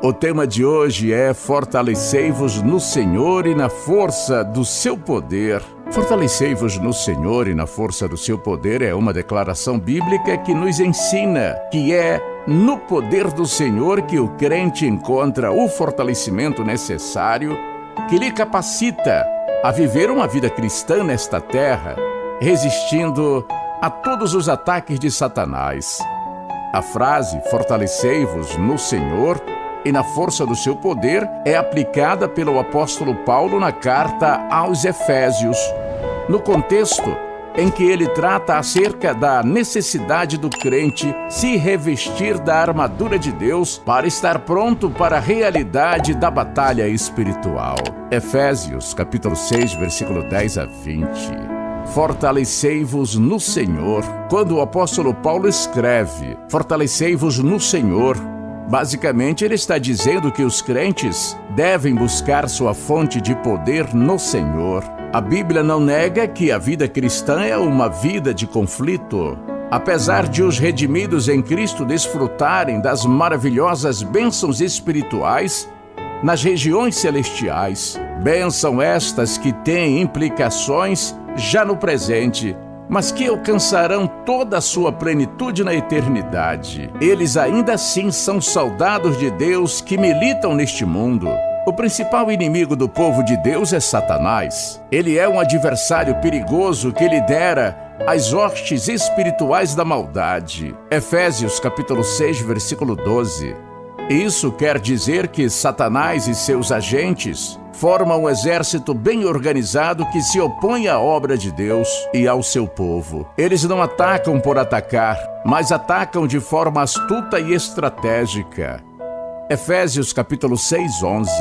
O tema de hoje é Fortalecei-vos no Senhor e na força do seu poder. Fortalecei-vos no Senhor e na força do seu poder é uma declaração bíblica que nos ensina que é no poder do Senhor que o crente encontra o fortalecimento necessário que lhe capacita a viver uma vida cristã nesta terra, resistindo a todos os ataques de Satanás. A frase fortalecei-vos no Senhor e na força do seu poder é aplicada pelo apóstolo Paulo na carta aos Efésios, no contexto em que ele trata acerca da necessidade do crente se revestir da armadura de Deus para estar pronto para a realidade da batalha espiritual. Efésios, capítulo 6, versículo 10 a 20. Fortalecei-vos no Senhor. Quando o apóstolo Paulo escreve, fortalecei-vos no Senhor, basicamente ele está dizendo que os crentes devem buscar sua fonte de poder no Senhor. A Bíblia não nega que a vida cristã é uma vida de conflito. Apesar de os redimidos em Cristo desfrutarem das maravilhosas bênçãos espirituais nas regiões celestiais, bênçãos estas que têm implicações já no presente, mas que alcançarão toda a sua plenitude na eternidade. Eles ainda assim são soldados de Deus que militam neste mundo. O principal inimigo do povo de Deus é Satanás. Ele é um adversário perigoso que lidera as hostes espirituais da maldade. Efésios capítulo 6, versículo 12. Isso quer dizer que Satanás e seus agentes formam um exército bem organizado que se opõe à obra de Deus e ao seu povo. Eles não atacam por atacar, mas atacam de forma astuta e estratégica. Efésios capítulo 6, 11.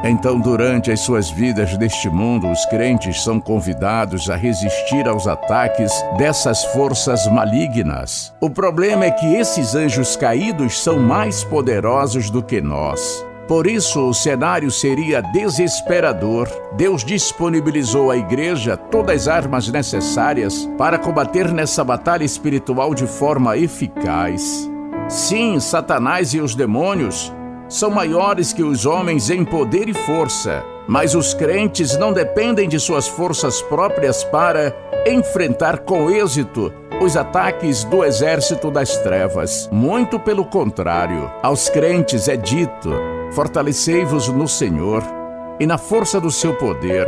Então, durante as suas vidas neste mundo, os crentes são convidados a resistir aos ataques dessas forças malignas. O problema é que esses anjos caídos são mais poderosos do que nós. Por isso, o cenário seria desesperador. Deus disponibilizou à igreja todas as armas necessárias para combater nessa batalha espiritual de forma eficaz. Sim, Satanás e os demônios são maiores que os homens em poder e força, mas os crentes não dependem de suas forças próprias para enfrentar com êxito os ataques do exército das trevas. Muito pelo contrário, aos crentes é dito: fortalecei-vos no Senhor e na força do seu poder.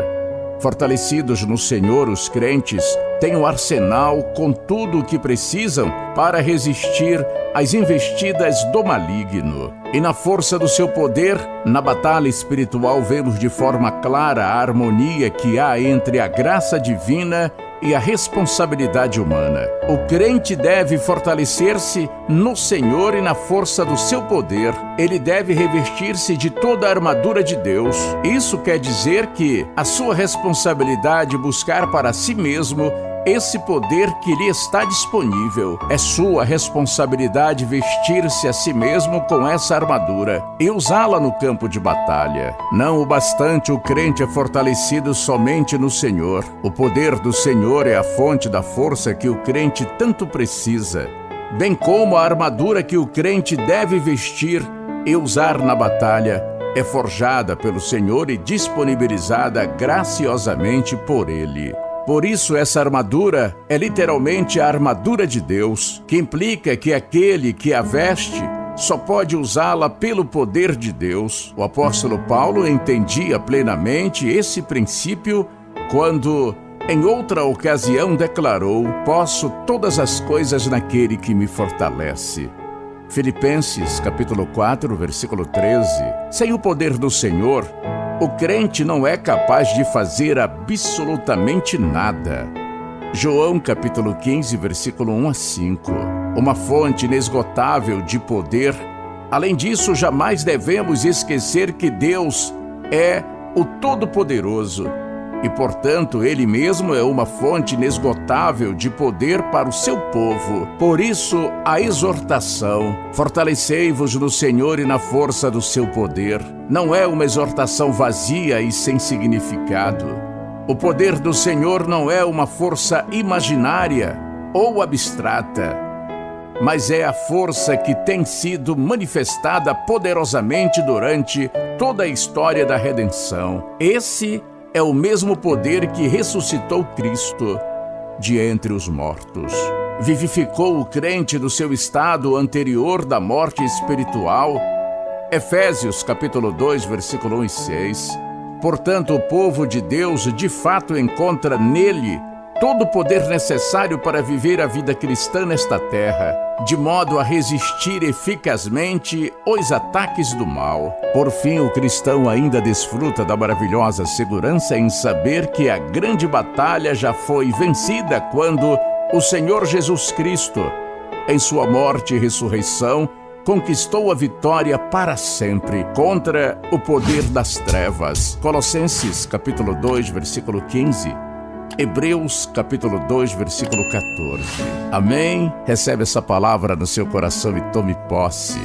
Fortalecidos no Senhor, os crentes têm um arsenal com tudo o que precisam para resistir às investidas do maligno. E na força do seu poder, na batalha espiritual, vemos de forma clara a harmonia que há entre a graça divina e a responsabilidade humana. O crente deve fortalecer-se no Senhor e na força do seu poder. Ele deve revestir-se de toda a armadura de Deus. Isso quer dizer que a sua responsabilidade buscar para si mesmo esse poder que lhe está disponível. É sua responsabilidade vestir-se a si mesmo com essa armadura e usá-la no campo de batalha. Não o bastante, o crente é fortalecido somente no Senhor. O poder do Senhor é a fonte da força que o crente tanto precisa, bem como a armadura que o crente deve vestir e usar na batalha é forjada pelo Senhor e disponibilizada graciosamente por Ele. Por isso, essa armadura é literalmente a armadura de Deus, que implica que aquele que a veste só pode usá-la pelo poder de Deus. O apóstolo Paulo entendia plenamente esse princípio quando, em outra ocasião, declarou: posso todas as coisas naquele que me fortalece. Filipenses, capítulo 4, versículo 13. Sem o poder do Senhor, o crente não é capaz de fazer absolutamente nada. João capítulo 15, versículo 1 a 5. Uma fonte inesgotável de poder. Além disso, jamais devemos esquecer que Deus é o Todo-Poderoso e, portanto, Ele mesmo é uma fonte inesgotável de poder para o seu povo. Por isso, a exortação, fortalecei-vos no Senhor e na força do seu poder, não é uma exortação vazia e sem significado. O poder do Senhor não é uma força imaginária ou abstrata. mas é a força que tem sido manifestada poderosamente durante toda a história da redenção. Esse é o mesmo poder que ressuscitou Cristo de entre os mortos. Vivificou o crente do seu estado anterior da morte espiritual. Efésios capítulo 2, versículo 1 e 6. Portanto, o povo de Deus de fato encontra nele todo o poder necessário para viver a vida cristã nesta terra, de modo a resistir eficazmente aos ataques do mal. Por fim, o cristão ainda desfruta da maravilhosa segurança em saber que a grande batalha já foi vencida quando o Senhor Jesus Cristo, em sua morte e ressurreição, conquistou a vitória para sempre contra o poder das trevas. Colossenses capítulo 2, versículo 15. Hebreus capítulo 2, versículo 14. Amém? Recebe essa palavra no seu coração e tome posse.